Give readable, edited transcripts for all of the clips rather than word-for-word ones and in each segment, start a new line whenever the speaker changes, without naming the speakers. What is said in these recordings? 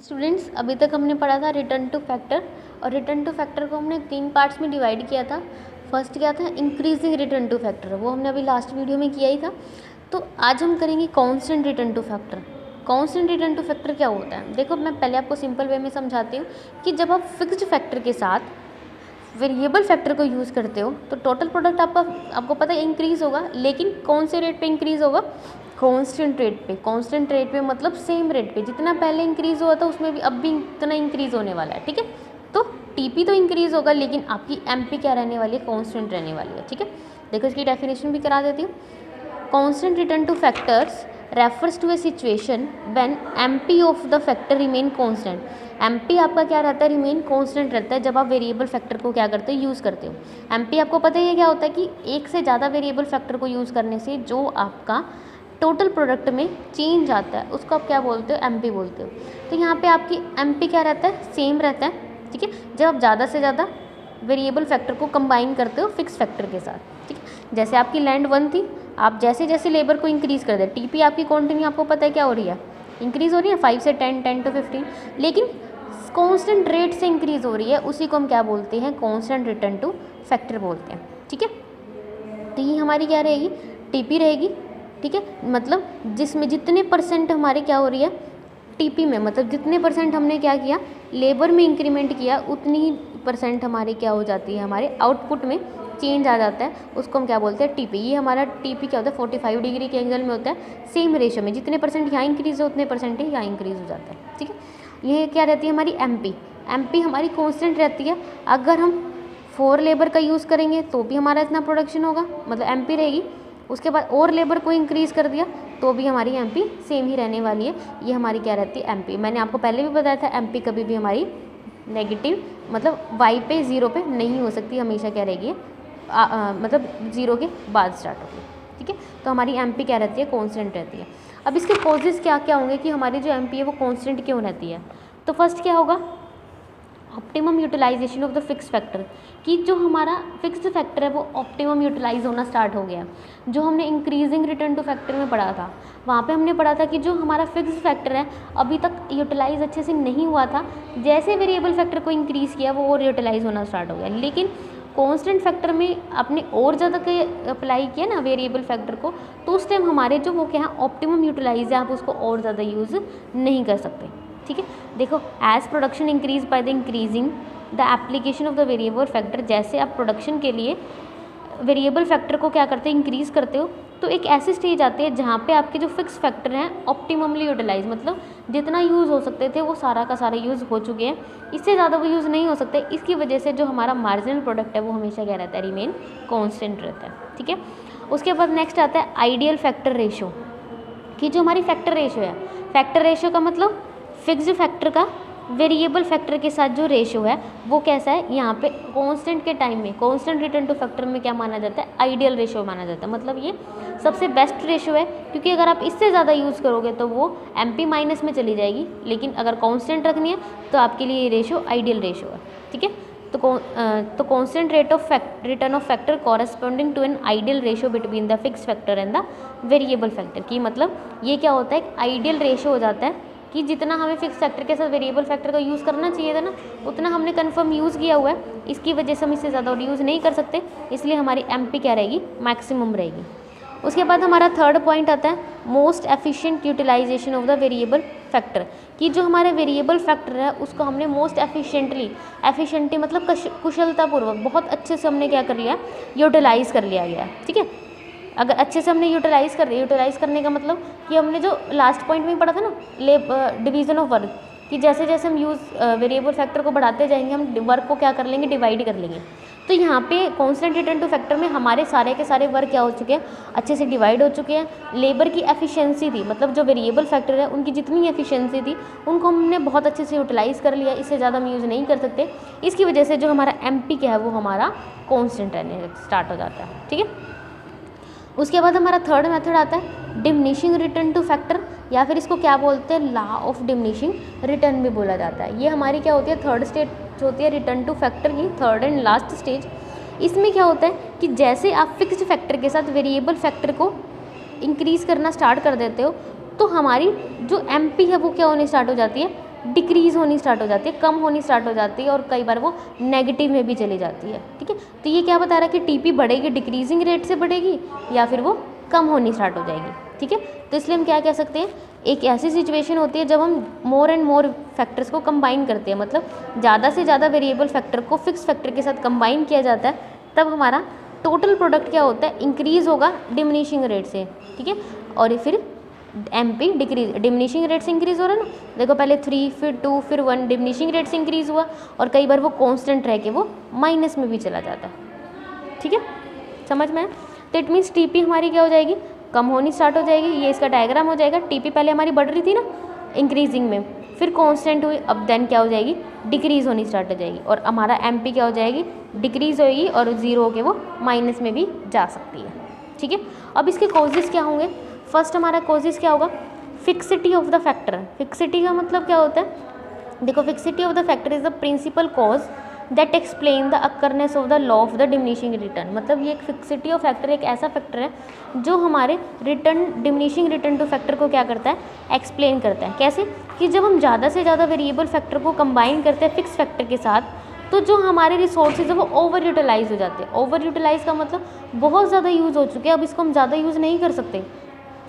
Students, अभी तक हमने पढ़ा था रिटर्न टू फैक्टर। और रिटर्न टू फैक्टर को हमने 3 पार्ट्स में डिवाइड किया था। फर्स्ट क्या था, इंक्रीजिंग रिटर्न टू फैक्टर, वो हमने अभी लास्ट वीडियो में किया ही था। तो आज हम करेंगे constant return two factor. Constant return two factor क्या होता है, देखो मैं पहले आपको सिंपल वे में समझाती हूँ कि जब आप फिक्स्ड फैक्टर के साथ वेरिएबल फैक्टर को यूज़ करते हो तो टोटल प्रोडक्ट आपको पता है इंक्रीज़ होगा, लेकिन कौन से रेट पे इंक्रीज़ होगा, कांस्टेंट रेट पे। कांस्टेंट रेट पे मतलब सेम रेट पे, जितना पहले इंक्रीज़ हुआ था उसमें भी अब भी इतना इंक्रीज़ होने वाला है। ठीक है, तो टीपी तो इंक्रीज़ होगा लेकिन आपकी एमपी क्या रहने वाली है, कांस्टेंट रहने वाली है। ठीक है, देखो इसकी डेफिनेशन भी करा देती हूँ। Constant return to factors refers to a situation when MP of the factor remain constant. MP आपका क्या रहता है, रिमेन कांस्टेंट रहता है जब आप वेरिएबल फैक्टर को क्या करते हो, यूज़ करते हो। एमपी आपको पता ही है क्या होता है कि एक से ज़्यादा वेरिएबल फैक्टर को यूज़ करने से जो आपका टोटल प्रोडक्ट में चेंज आता है उसको आप क्या बोलते हो, एमपी बोलते हो। तो यहाँ पे आपकी एमपी क्या रहता है, सेम रहता है। ठीक है, जब आप ज़्यादा से ज़्यादा वेरिएबल फैक्टर को कंबाइन करते हो फिक्स फैक्टर के साथ। ठीक है, जैसे आपकी लैंड 1 थी, आप जैसे जैसे लेबर को इंक्रीज़ कर दे, टीपी आपकी कंटिन्यू आपको पता है क्या हो रही है, इंक्रीज़ हो रही है 5 से 10, 10 to 15, लेकिन कांस्टेंट रेट से इंक्रीज़ हो रही है, उसी को हम क्या बोलते हैं, कांस्टेंट रिटर्न टू फैक्टर बोलते हैं। ठीक है, तो ये हमारी क्या रहेगी, टीपी रहेगी। ठीक है, मतलब जिसमें जितने परसेंट हमारी क्या हो रही है टीपी में, मतलब जितने परसेंट हमने क्या किया, लेबर में इंक्रीमेंट किया, उतनी ही परसेंट हमारी क्या हो जाती है, हमारे आउटपुट में चेंज आ जाता है, उसको हम क्या बोलते हैं, टीपी। ये हमारा टीपी क्या होता है, 45 डिग्री के एंगल में होता है, सेम रेशियो में, जितने परसेंट यहाँ इंक्रीज़ हो उतने परसेंट ही यहाँ इंक्रीज़ हो जाता है। ठीक है, ये क्या रहती है हमारी एमपी। एमपी हमारी कांस्टेंट रहती है। अगर हम 4 लेबर का यूज़ करेंगे तो भी हमारा इतना प्रोडक्शन होगा, मतलब एमपी रहेगी। उसके बाद और लेबर को इंक्रीज़ कर दिया तो भी हमारी एमपी सेम ही रहने वाली है। ये हमारी क्या रहती है, एमपी। मैंने आपको पहले भी बताया था एमपी कभी भी हमारी नेगेटिव, मतलब वाई पे 0 पे नहीं हो सकती, हमेशा क्या रहेगी, मतलब 0 के बाद स्टार्ट होगी। ठीक है, तो हमारी एमपी क्या रहती है, कांस्टेंट रहती है। अब इसके कॉजेज़ क्या क्या होंगे कि हमारी जो एमपी है वो कांस्टेंट क्यों रहती है। तो फर्स्ट क्या होगा, optimum utilization of the fix factor, कि जो हमारा फिक्स्ड फैक्टर है वो ऑप्टिमम यूटिलाइज होना स्टार्ट हो गया है। जो हमने इंक्रीजिंग रिटर्न टू फैक्टर में पढ़ा था, वहाँ पे हमने पढ़ा था कि जो हमारा फिक्स्ड फैक्टर है अभी तक यूटिलाइज अच्छे से नहीं हुआ था, जैसे वेरिएबल फैक्टर को इंक्रीज़ किया वो और यूटिलाइज होना स्टार्ट हो गया। लेकिन कांस्टेंट फैक्टर में आपने और ज़्यादा के अप्लाई किया ना वेरिएबल फैक्टर को, तो उस टाइम हमारे जो वो क्या है, ऑप्टिमम यूटिलाइज है, आप उसको और ज़्यादा यूज़ नहीं कर सकते। ठीक है, देखो as production increase by the increasing the application of the variable factor, जैसे आप प्रोडक्शन के लिए वेरिएबल फैक्टर को क्या करते हैं, इंक्रीज़ करते हो, तो एक ऐसी स्टेज आती है जहाँ पे आपके जो फिक्स फैक्टर हैं ऑप्टिममली यूटिलाइज, मतलब जितना यूज़ हो सकते थे वो सारा का सारा यूज़ हो चुके हैं, इससे ज़्यादा वो यूज़ नहीं हो सकते। इसकी वजह से जो हमारा मार्जिनल प्रोडक्ट है वो हमेशा क्या रहता है, रिमेन कॉन्स्टेंट रहता है। ठीक है, उसके बाद नेक्स्ट आता है आइडियल फैक्टर रेशो, कि जो हमारी फैक्टर रेशो है, फैक्टर रेशो का मतलब फिक्स्ड फैक्टर का वेरिएबल फैक्टर के साथ जो रेशो है वो कैसा है, यहाँ पे कांस्टेंट के टाइम में, कांस्टेंट रिटर्न टू फैक्टर में क्या माना जाता है, आइडियल रेशो माना जाता है। मतलब ये सबसे बेस्ट रेशो है, क्योंकि अगर आप इससे ज़्यादा यूज़ करोगे तो वो एमपी माइनस में चली जाएगी, लेकिन अगर कांस्टेंट रखनी है तो आपके लिए ये रेशो आइडियल रेशो है। ठीक है, तो constant rate of return of factor corresponding to an ideal ratio between the fix factor and the variable factor, की मतलब ये क्या होता है, आइडियल रेशो हो जाता है कि जितना हमें फिक्स फैक्टर के साथ वेरिएबल फैक्टर का यूज़ करना चाहिए था ना, उतना हमने कन्फर्म यूज़ किया हुआ है, इसकी वजह से हम इससे ज़्यादा यूज़ नहीं कर सकते, इसलिए हमारी एमपी क्या रहेगी, मैक्सिमम रहेगी। उसके बाद हमारा थर्ड पॉइंट आता है most efficient utilization of the variable factor, कि जो हमारे वेरिएबल फैक्टर है उसको हमने मोस्ट एफिशिएंटली मतलब कुशलतापूर्वक बहुत अच्छे से हमने क्या कर लिया, यूटिलाइज़ कर लिया गया। ठीक है, अगर अच्छे से हमने यूटिलाइज़ करने का मतलब कि हमने जो लास्ट पॉइंट में पढ़ा था ना, डिवीज़न ऑफ वर्क, कि जैसे जैसे हम वेरिएबल फैक्टर को बढ़ाते जाएंगे हम वर्क को क्या कर लेंगे, डिवाइड कर लेंगे। तो यहाँ पे कांस्टेंट रिटर्न टू फैक्टर में हमारे सारे के सारे वर्क क्या हो चुके हैं, अच्छे से डिवाइड हो चुके हैं। लेबर की एफिशिएंसी थी, मतलब जो वेरिएबल फैक्टर है उनकी जितनी एफिशिएंसी थी उनको हमने बहुत अच्छे से यूटिलाइज़ कर लिया, इससे ज़्यादा हम यूज़ नहीं कर सकते। इसकी वजह से जो हमारा एमपी क्या है वो हमारा कांस्टेंट रहने स्टार्ट हो जाता है। ठीक है, उसके बाद हमारा थर्ड मेथड आता है डिमिनिशिंग रिटर्न टू फैक्टर, या फिर इसको क्या बोलते हैं, लॉ ऑफ डिमिनिशिंग रिटर्न भी बोला जाता है। ये हमारी क्या होती है, थर्ड स्टेज होती है रिटर्न टू फैक्टर की, थर्ड एंड लास्ट स्टेज। इसमें क्या होता है कि जैसे आप फिक्स्ड फैक्टर के साथ वेरिएबल फैक्टर को इंक्रीज़ करना स्टार्ट कर देते हो तो हमारी जो एमपी है वो क्या होने स्टार्ट हो जाती है, डिक्रीज़ होनी स्टार्ट हो जाती है, कम होनी स्टार्ट हो जाती है, और कई बार वो नेगेटिव में भी चली जाती है। ठीक है, तो ये क्या बता रहा है कि टीपी बढ़ेगी, डिक्रीजिंग रेट से बढ़ेगी या फिर वो कम होनी स्टार्ट हो जाएगी। ठीक है, तो इसलिए हम क्या कह सकते हैं, एक ऐसी सिचुएशन होती है जब हम मोर एंड मोर फैक्टर्स को कंबाइन करते हैं, मतलब ज़्यादा से ज़्यादा वेरिएबल फैक्टर को फिक्स फैक्टर के साथ कंबाइन किया जाता है, तब हमारा टोटल प्रोडक्ट क्या होता है, इंक्रीज़ होगा डिमिनिशिंग रेट से। ठीक है, और फिर एमपी डिक्रीज, डिमिनिशिंग रेट से इंक्रीज़ हो रहा है ना, देखो पहले 3 फिर 2 फिर 1 डिमिनिशिंग रेट से इंक्रीज़ हुआ, और कई बार वो कांस्टेंट रह के वो माइनस में भी चला जाता है। ठीक है, समझ में? तो इट मीन्स टीपी हमारी क्या हो जाएगी, कम होनी स्टार्ट हो जाएगी। ये इसका डायग्राम हो जाएगा, टीपी पहले हमारी बढ़ रही थी ना इंक्रीजिंग में, फिर कांस्टेंट हुई, अब देन क्या हो जाएगी, डिक्रीज़ होनी स्टार्ट हो जाएगी, और हमारा एमपी क्या हो जाएगी, डिक्रीज़ होएगी, और 0 होके वो माइनस में भी जा सकती है। ठीक है, अब इसके कॉजेज़ क्या होंगे, फर्स्ट हमारा कॉजेज़ क्या होगा, fixity of the factor. Fixity का मतलब क्या होता है, देखो fixity of the factor is the principal cause that explain the occurrence of the law of the diminishing return. मतलब ये एक फिक्सिटी ऑफ फैक्टर एक ऐसा फैक्टर है जो हमारे return diminishing return two factor को क्या करता है, एक्सप्लेन करता है। कैसे कि जब हम ज़्यादा से ज़्यादा वेरिएबल फैक्टर को कंबाइन करते हैं फिक्स फैक्टर के साथ, तो जो हमारे रिसोर्सेज है वो ओवर यूटिलाइज हो जाते हैं। ओवर यूटिलाइज का मतलब बहुत ज़्यादा यूज़ हो चुके हैं, अब इसको हम ज़्यादा यूज़ नहीं कर सकते।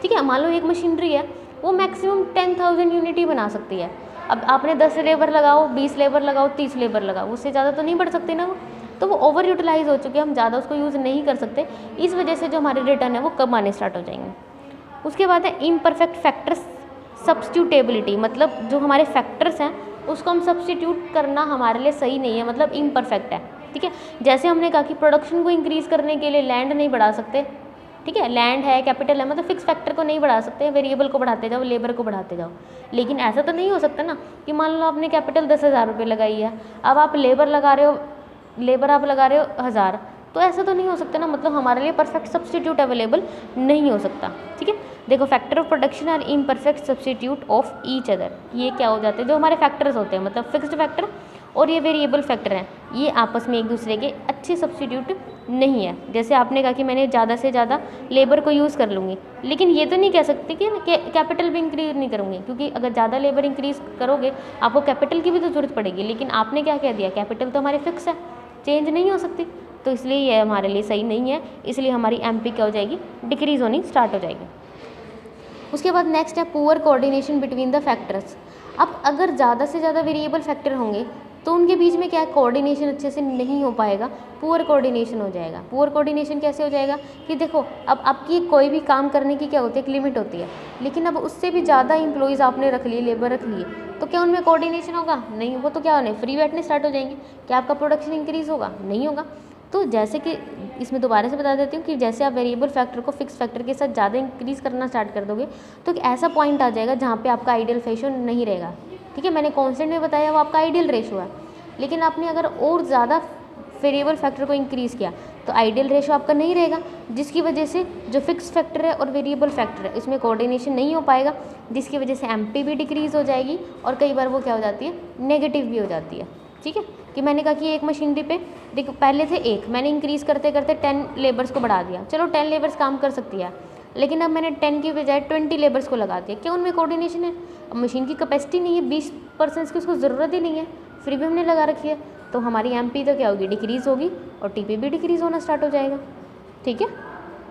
ठीक है, मान लो एक मशीनरी है वो मैक्सिमम 10,000 यूनिट ही बना सकती है। अब आपने 10 लेबर लगाओ, 20 लेबर लगाओ, 30 लेबर लगाओ, उससे ज़्यादा तो नहीं बढ़ सकते ना वो, तो वो ओवर यूटिलाइज हो चुके हैं, हम ज़्यादा उसको यूज़ नहीं कर सकते। इस वजह से जो हमारे रिटर्न है वो कम आने स्टार्ट हो जाएंगे। उसके बाद है इम्परफेक्ट फैक्टर्स सब्स्टिट्यूटेबिलिटी, मतलब जो हमारे फैक्टर्स हैं उसको हम सब्स्टिट्यूट करना हमारे लिए सही नहीं है, मतलब इम्परफेक्ट है। ठीक है, जैसे हमने कहा कि प्रोडक्शन को इंक्रीज़ करने के लिए लैंड नहीं बढ़ा सकते। ठीक है, लैंड है, कैपिटल है, मतलब फिक्स फैक्टर को नहीं बढ़ा सकते, वेरिएबल को बढ़ाते जाओ, लेबर को बढ़ाते जाओ। लेकिन ऐसा तो नहीं हो सकता ना कि मान लो आपने कैपिटल 10,000 रुपये लगाई है, अब आप लेबर लगा रहे हो, लेबर आप लगा रहे हो 1,000, तो ऐसा तो नहीं हो सकता ना, मतलब हमारे लिए परफेक्ट सब्स्टिट्यूट अवेलेबल नहीं हो सकता। ठीक है, देखो factor of production are imperfect substitute of each other. ये क्या हो जाते हैं, जो हमारे फैक्टर्स होते हैं, मतलब फिक्स्ड फैक्टर और ये वेरिएबल फैक्टर हैं, ये आपस में एक दूसरे के अच्छे सब्स्टिट्यूट नहीं है। जैसे आपने कहा कि मैंने ज़्यादा से ज़्यादा लेबर को यूज़ कर लूँगी, लेकिन ये तो नहीं कह सकते कि कैपिटल भी इंक्रीज नहीं करूँगी, क्योंकि अगर ज़्यादा लेबर इंक्रीज करोगे आपको कैपिटल की भी तो ज़रूरत पड़ेगी। लेकिन आपने क्या कह दिया, कैपिटल तो हमारे फिक्स है, चेंज नहीं हो सकती, तो इसलिए ये हमारे लिए सही नहीं है, इसलिए हमारी एमपी क्या हो जाएगी, डिक्रीज़ होनी स्टार्ट हो जाएगी। उसके बाद नेक्स्ट है poor coordination between the factors. अब अगर ज़्यादा से ज़्यादा वेरिएबल फैक्टर होंगे तो उनके बीच में क्या है, कोऑर्डिनेशन अच्छे से नहीं हो पाएगा, पुअर कोऑर्डिनेशन हो जाएगा। पुअर कोऑर्डिनेशन कैसे हो जाएगा कि देखो अब आपकी कोई भी काम करने की क्या होती है, एक लिमिट होती है, लेकिन अब उससे भी ज़्यादा एम्प्लॉइज़ आपने रख लिए, लेबर रख लिए, तो क्या उनमें कोऑर्डिनेशन होगा, नहीं, वो तो क्या होने, फ्री बैठने स्टार्ट हो जाएंगे। क्या आपका प्रोडक्शन इंक्रीज़ होगा, नहीं होगा। तो जैसे कि इसमें दोबारा से बता देती हूँ कि जैसे आप वेरिएबल फैक्टर को फिक्स फैक्टर के साथ ज़्यादा इंक्रीज़ करना स्टार्ट कर दोगे तो एक ऐसा पॉइंट आ जाएगा जहाँ पे आपका आइडियल रेशो नहीं रहेगा। ठीक है, मैंने कांस्टेंट में बताया वो आपका आइडियल रेशो है, लेकिन आपने अगर और ज़्यादा वेरिएबल फैक्टर को इंक्रीज़ किया तो आइडियल रेशो आपका नहीं रहेगा, जिसकी वजह से जो फिक्स फैक्टर है और वेरिएबल फैक्टर है इसमें कोऑर्डिनेशन नहीं हो पाएगा, जिसकी वजह से एमपी भी डिक्रीज़ हो जाएगी और कई बार वो क्या हो जाती है, नेगेटिव भी हो जाती है। ठीक है, कि मैंने कहा कि एक मशीनरी पे देखो पहले थे एक, मैंने इंक्रीज़ करते करते 10 लेबर्स को बढ़ा दिया, चलो 10 लेबर्स काम कर सकती है, लेकिन अब मैंने 10 की बजाय 20 लेबर्स को लगा दिया, क्या उनमें कोऑर्डिनेशन है? अब मशीन की कैपेसिटी नहीं है, 20% की उसको ज़रूरत ही नहीं है, फिर भी हमने लगा रखी है, तो हमारी एमपी तो क्या होगी, डिक्रीज़ होगी और टीपी भी डिक्रीज़ होना स्टार्ट हो जाएगा। ठीक है।